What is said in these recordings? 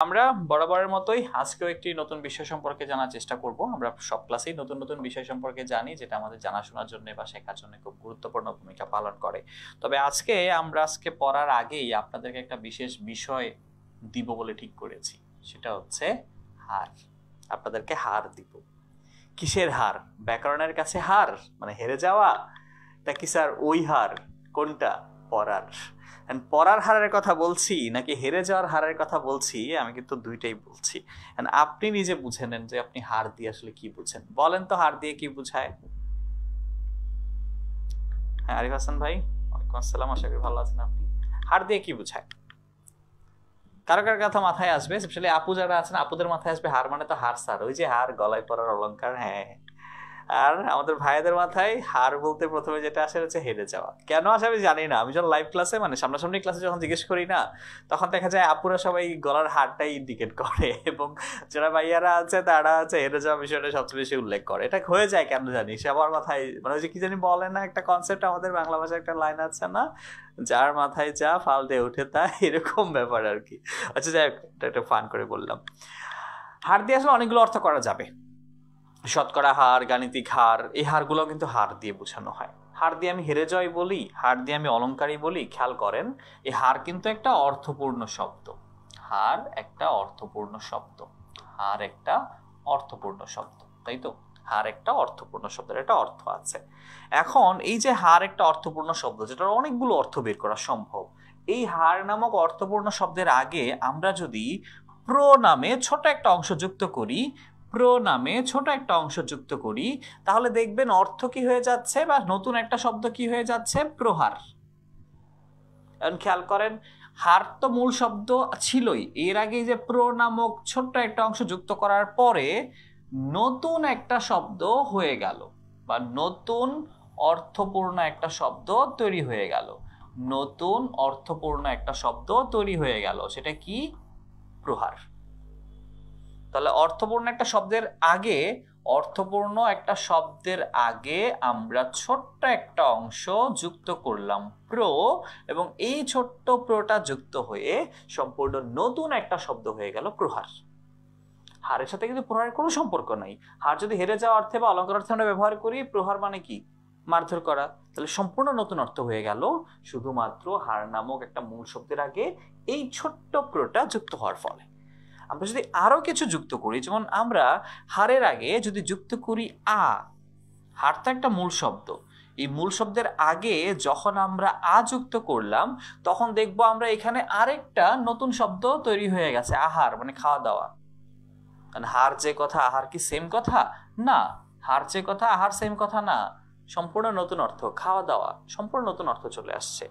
আমরা বরাবরের মতোই আজকেও একটি নতুন বিষয় সম্পর্কে জানার চেষ্টা করব। আমরা সব ক্লাসেই নতুন নতুন বিষয় সম্পর্কে জানি, যেটা আমাদের জানাশোনার জন্য বা শেখার জন্য খুব গুরুত্বপূর্ণ ভূমিকা পালন করে। তবে আজকে পড়ার আগেই আপনাদেরকে একটা বিশেষ বিষয় দিব বলে ঠিক করেছি, সেটা হচ্ছে হার। আপনাদেরকে হার দিব। কিসের হার? ব্যাকরণের কাছে হার মানে হেরে যাওয়া, নাকি স্যার ওই হার? কোনটা? পড়ার। পড়ার হারের কথা বলছি নাকি হেরে যাওয়ার হারের কথা বলছি, আমি কিন্তু দুইটাই বলছি। আপনি নিজে বুঝে নেন যে আপনি হার দিয়ে আসলে কি বুঝেন। বলেন তো হার দিয়ে কি বুঝায়? হ্যাঁ আরিফ হাসান ভাই, ওয়ালাইকুম আসসালাম, আশা করি ভালো আছেন আপনি। হার দিয়ে কি বুঝায়? কারো কার কথা মাথায় আসবে? স্পেশালি আপু যারা আছেন, আপুদের মাথায় আসবে হার মানে তো হার স্যার, ওই যে হার গলায় পরার অলংকার। হ্যাঁ, আর আমাদের ভাইদের মাথায় হার বলতে প্রথমে যেটা আসে হচ্ছে হেরে যাওয়া। কেন আসে আমি জানি না। আমি যখন লাইভ ক্লাসে মানে সামনাসামনি ক্লাসে যখন জিজ্ঞেস করি না, তখন দেখা যায় আপুরা সবাই গলার হারটাই ইন্ডিকেট করে, এবং যারা ভাইয়ারা আছে তারা আছে হেরে যাওয়া বিষয়টা সবচেয়ে বেশি উল্লেখ করে। এটা হয়ে যায় কেন জানি, সবার মাথায় মানে ওই যে কি জানি বলে না, একটা কনসেপ্ট আমাদের বাংলা ভাষায় একটা লাইন আছে না, যার মাথায় যা ফাল দিয়ে উঠে তা, এরকম ব্যাপার আর কি। আচ্ছা যাই হোক, এটা একটা ফান করে বললাম। হার দিয়ে আসলে অনেকগুলো অর্থ করা যাবে। শতকরা হার, গাণিতিক হার, এই হারগুলো কিন্তু হার দিয়ে বোঝানো হয়। হার দিয়ে আমি হেরে যাই বলি, হার দিয়ে আমি অলংকারী বলি। খেয়াল করেন, এই হার কিন্তু একটা অর্থপূর্ণ শব্দ। হার একটা অর্থপূর্ণ শব্দ। হার একটা অর্থপূর্ণ শব্দ, তাই তো? হার একটা অর্থপূর্ণ শব্দ, এটা অর্থ আছে। এখন এই যে হার একটা অর্থপূর্ণ শব্দ, যেটার অনেকগুলো অর্থ বের করা সম্ভব, এই হার নামক অর্থপূর্ণ শব্দের আগে আমরা যদি প্রো নামে ছোট একটা অংশ যুক্ত করি, তাহলে দেখবেন অর্থ কি হয়ে যাচ্ছে, বা নতুন একটা শব্দ কি হয়ে যাচ্ছে? প্রহার। এখন খেয়াল করেন, হার তো মূল শব্দ ছিলই, এর আগে যে প্রো নামক ছোট্ট একটা অংশ যুক্ত করার পরে নতুন একটা শব্দ হয়ে গেল, বা নতুন অর্থপূর্ণ একটা শব্দ তৈরি হয়ে গেল। নতুন অর্থপূর্ণ একটা শব্দ তৈরি হয়ে গেল, সেটা কি? প্রহার। তাহলে অর্থপূর্ণ একটা শব্দের আগে আমরা ছোট্ট একটা অংশ যুক্ত করলাম প্রো, এবং এই ছোট্ট প্রোটা যুক্ত হয়ে সম্পূর্ণ নতুন একটা শব্দ হয়ে গেল প্রহার। হারের সাথে কিন্তু প্রহারের কোনো সম্পর্ক নাই। হার যদি হেরে যাওয়া অর্থে বা অলংকার অর্থে আমরা ব্যবহার করি, প্রহার মানে কি? মারধর করা। তাহলে সম্পূর্ণ নতুন অর্থ হয়ে গেল শুধুমাত্র হার নামক একটা মূল শব্দের আগে এই ছোট্ট প্রোটা যুক্ত হওয়ার ফলে। আমরা যদি আরো কিছু যুক্ত করি, যেমন আমরা হারের আগে যদি যুক্ত করি আ, হার তো একটা মূল শব্দ, এই মূল শব্দের আগে যখন আমরা আ যুক্ত করলাম, তখন দেখবো আমরা এখানে আরেকটা নতুন শব্দ তৈরি হয়ে গেছে, আহার মানে খাওয়া দাওয়া। হার যে কথা আহার কি সেম কথা? না, হার যে কথা আহার সেম কথা না, সম্পূর্ণ নতুন অর্থ, খাওয়া দাওয়া, সম্পূর্ণ নতুন অর্থ চলে আসছে।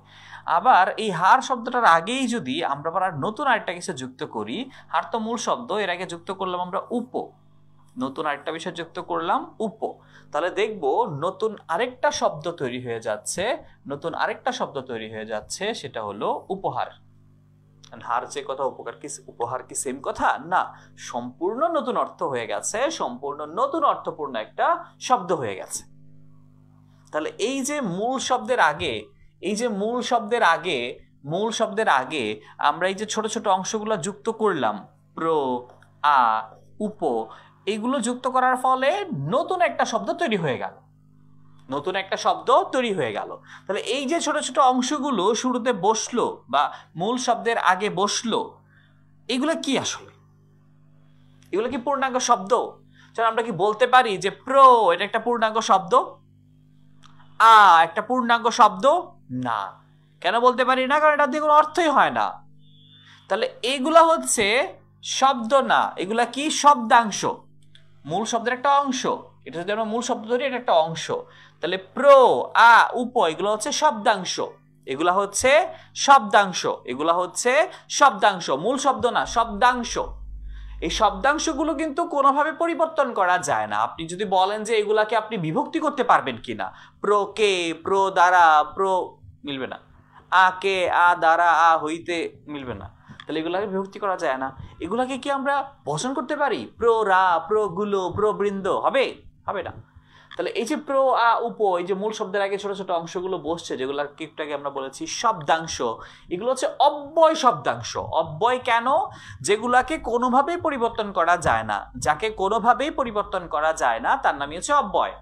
আবার এই হার শব্দটার আগেই যদি আমরা আবার নতুন আরেকটা কিছু যুক্ত করি, হার তো মূল শব্দ, এর আগে যুক্ত করলাম আমরা উপ, নতুন আরেকটা বিষয় যুক্ত করলাম উপ, তাহলে দেখবো নতুন আরেকটা শব্দ তৈরি হয়ে যাচ্ছে, সেটা হলো উপহার। হার যে কথা উপহার কি সেম কথা? না, সম্পূর্ণ নতুন অর্থ হয়ে গেছে, সম্পূর্ণ নতুন অর্থপূর্ণ একটা শব্দ হয়ে গেছে। তাহলে এই যে মূল শব্দের আগে আমরা এই যে ছোট ছোট অংশগুলো যুক্ত করলাম, প্রো, আ, উপ, এইগুলো যুক্ত করার ফলে নতুন একটা শব্দ তৈরি হয়ে গেল। তাহলে এই যে ছোট ছোট অংশগুলো শুরুতে বসলো বা মূল শব্দের আগে বসলো, এগুলো কি আসলে? এগুলো কি পূর্ণাঙ্গ শব্দ? আমরা কি বলতে পারি যে প্রো এটা একটা পূর্ণাঙ্গ শব্দ? আ একটা পূর্ণাঙ্গ শব্দ না। কেন বলতে পারি না? কারণ এটা দিয়ে কোনো অর্থই হয় না। তাহলে এগুলা হচ্ছে শব্দ না, এগুলা কি? শব্দাংশ, মূল শব্দের একটা অংশ। এটা যদি আমরা মূল শব্দ ধরি, এটা একটা অংশ। তাহলে প্রো, আ, উপ, এগুলো হচ্ছে শব্দাংশ, মূল শব্দ না, শব্দাংশ। এই শব্দাংশগুলো কিন্তু কোনোভাবে পরিবর্তন করা যায় না। আপনি যদি বলেন যে এগুলাকে আপনি বিভক্তি করতে পারবেন কিনা, প্রো কে, প্রো দ্বারা, প্রো মিলবে না। আ কে, আ দ্বারা, আ হইতে মিলবে না। তাহলে এগুলাকে বিভক্তি করা যায় না। এগুলাকে কি আমরা বচন করতে পারি? প্রো রা, প্রো গুলো, প্রো বৃন্দ হবে না। তাহলে এই যে প্র আ উপ, এই যে মূল শব্দের আগে ছোট ছোট অংশগুলো বসছে, যেগুলো একটু আগে আমরা বলেছি শব্দাংশ, এগুলো হচ্ছে অব্যয় শব্দাংশ। অব্যয় কেন? যেগুলাকে কোনোভাবেই পরিবর্তন করা যায় না, যাকে কোনোভাবেই পরিবর্তন করা যায় না তার নামই হচ্ছে অব্যয়।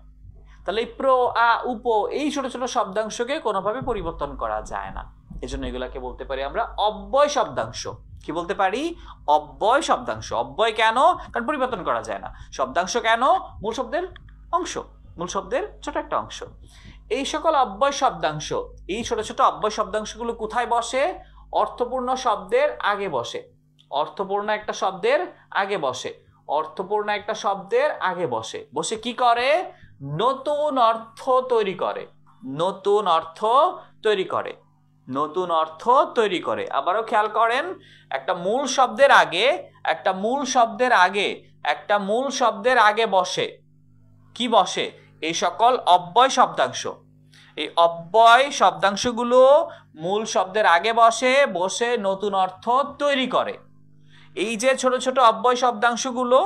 তাহলে এই প্র আ উপ এই ছোট ছোট শব্দাংশকে কোনোভাবে পরিবর্তন করা যায় না, এজন্য এগুলাকে বলতে পারি আমরা অব্যয় শব্দাংশ। কি বলতে পারি? অব্যয় শব্দাংশ। অব্যয় কেন? কারণ পরিবর্তন করা যায় না। শব্দাংশ কেন? মূল শব্দের অংশ, মূল শব্দের ছোট একটা অংশ। এই সকল অব্যয় শব্দাংশ, এই ছোট ছোট অব্যয় শব্দাংশগুলো কোথায় বসে? অর্থপূর্ণ শব্দের আগে বসে। অর্থপূর্ণ একটা শব্দের আগে বসে। অর্থপূর্ণ একটা শব্দের আগে বসে। বসে কি করে? নতুন অর্থ তৈরি করে। নতুন অর্থ তৈরি করে। নতুন অর্থ তৈরি করে। আবারও খেয়াল করেন, একটা মূল শব্দের আগে, একটা মূল শব্দের আগে, একটা মূল শব্দের আগে বসে কি বসে? এই সকল অব্যয় শব্দাংশ। এই অব্যয় শব্দাংশগুলো মূল শব্দের আগে বসে, বসে নতুন অর্থ তৈরি করে। এই যে ছোট ছোট অব্যয় শব্দাংশগুলো,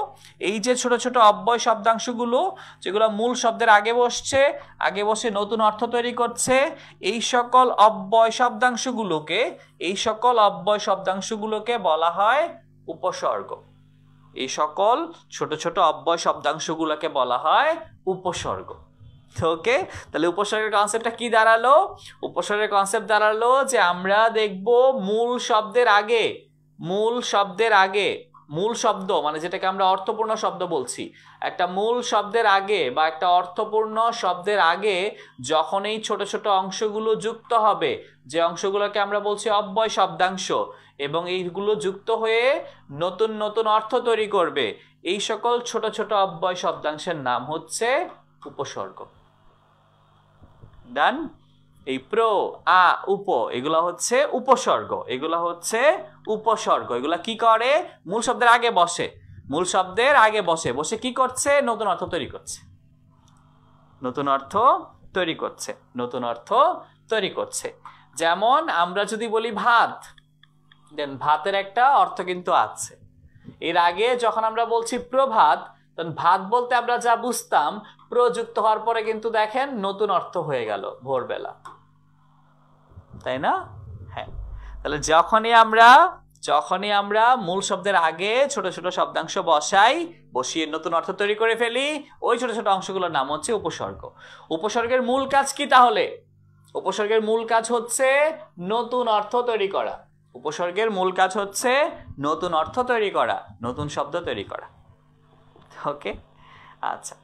এই যে ছোট ছোট অব্যয় শব্দাংশগুলো যেগুলো মূল শব্দের আগে বসছে, আগে বসে নতুন অর্থ তৈরি করছে, এই সকল অব্যয় শব্দাংশগুলোকে, এই সকল অব্যয় শব্দাংশগুলোকে বলা হয় উপসর্গ। এই সকল ছোট ছোট অব্যয় শব্দাংশগুলোকে বলা হয় উপসর্গ। ওকে, তাহলে উপসর্গের কনসেপ্টটা কি দাঁড়ালো? উপসর্গের কনসেপ্ট দাঁড়ালো যে আমরা দেখব মূল শব্দের আগে, মূল শব্দের আগে, মূল শব্দ মানে যেটাকে আমরা অর্থপূর্ণ শব্দ বলছি, একটা মূল শব্দের আগে বা একটা অর্থপূর্ণ শব্দের আগে যখন এই ছোট ছোট অংশগুলো যুক্ত হবে, যে অংশগুলোকে আমরা বলছি অব্যয় শব্দাংশ, এবং এইগুলো যুক্ত হয়ে নতুন নতুন অর্থ তৈরি করবে, এই সকল ছোট ছোট অব্যয় শব্দাংশের নাম হচ্ছে উপসর্গ। ডান? এই প্র আ উপ এগুলা হচ্ছে উপসর্গ, এগুলা হচ্ছে উপসর্গ। এগুলা কি করে? মূল শব্দের আগে বসে, মূল শব্দের আগে বসে, বসে কি করছে? নতুন অর্থ তৈরি করছে, নতুন অর্থ তৈরি করছে, নতুন অর্থ তৈরি করছে। যেমন আমরা যদি বলি ভাত, দেন ভাতের একটা অর্থ কিন্তু আছে। এর আগে যখন আমরা বলছি প্রভাত, তখন ভাত বলতে আমরা যা বুঝতাম, প্রযুক্ত হওয়ার পরে কিন্তু দেখেন নতুন অর্থ হয়ে গেল ভোরবেলা, তাই না? হ্যাঁ, তাহলে যখনই আমরা মূল শব্দের আগে ছোট ছোট শব্দাংশ বসাই, বসিয়ে নতুন অর্থ তৈরি করে ফেলি, ওই ছোট ছোট অংশগুলোর নাম হচ্ছে উপসর্গ। উপসর্গের মূল কাজ কি তাহলে? উপসর্গের মূল কাজ হচ্ছে নতুন অর্থ তৈরি করা। উপসর্গের মূল কাজ হচ্ছে নতুন অর্থ তৈরি করা, নতুন শব্দ তৈরি করা। ওকে, আচ্ছা।